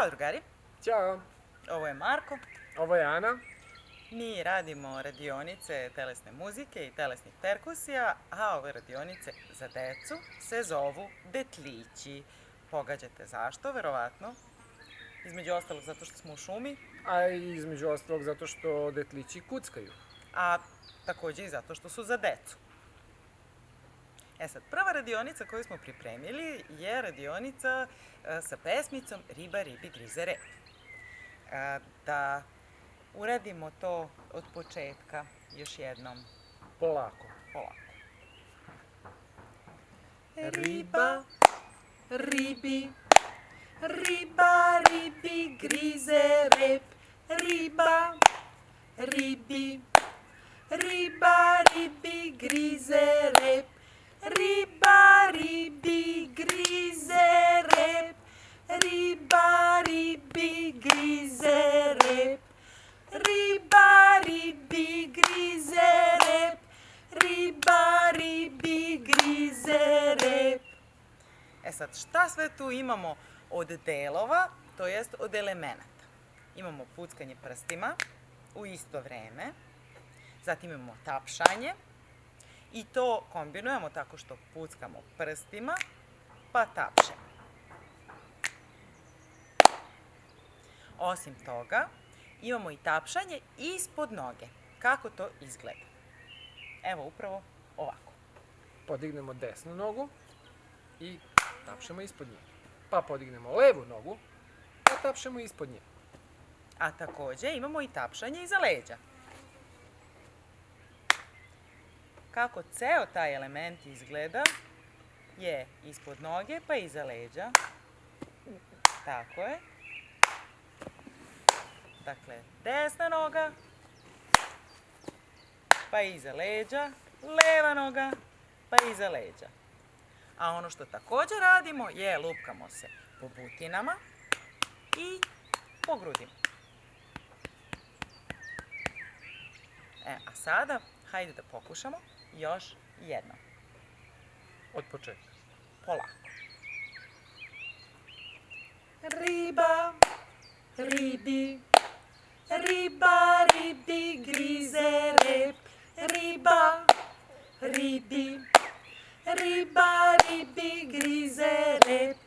Ćao drugari, Ćao, ovo je Marko. ovo je Ana. Mi radimo radionice telesne muzike i telesnih perkusija, a ove radionice za decu se zovu Detlići. Pogađate zašto, verovatno? Između ostalog zato što smo u šumi, A između ostalog zato što detlići kuckaju. a takođe i zato što su za decu. E sad, prva radionica koju smo pripremili je radionica sa pesmicom Riba ribi grize rep. Da uradimo to od početka još jednom. Polako. Polako. Riba, ribi, riba, ribi, grize rep. Riba, ribi, riba, ribi, grize rep. Riba, ribi, grize rep. Riba, ribi, grize rep. Riba, ribi, grize rep. Riba, ribi, grize rep. E sad, šta sve tu imamo od delova, to jest od elemenata? Imamo puckanje prstima u isto vreme, zatim imamo tapšanje i to kombinujemo tako što puckamo prstima pa tapšemo. Osim toga, imamo i tapšanje ispod noge. Kako to izgleda? Evo, upravo ovako. Podignemo desnu nogu i tapšemo ispod nje. Pa podignemo levu nogu, pa tapšemo ispod nje. A takođe imamo i tapšanje iza leđa. Kako ceo taj element izgleda je ispod noge pa iza leđa. Tako je. Dakle, desna noga, pa iza leđa, leva noga, pa iza leđa. A ono što takođe radimo je lupkamo se po butinama i po grudima. A sada, hajde da pokušamo još jednom. Od početka. Polako. Riba, ribi, riba, ribi, grize rep. Riba, ribi, riba, ribi, grize rep.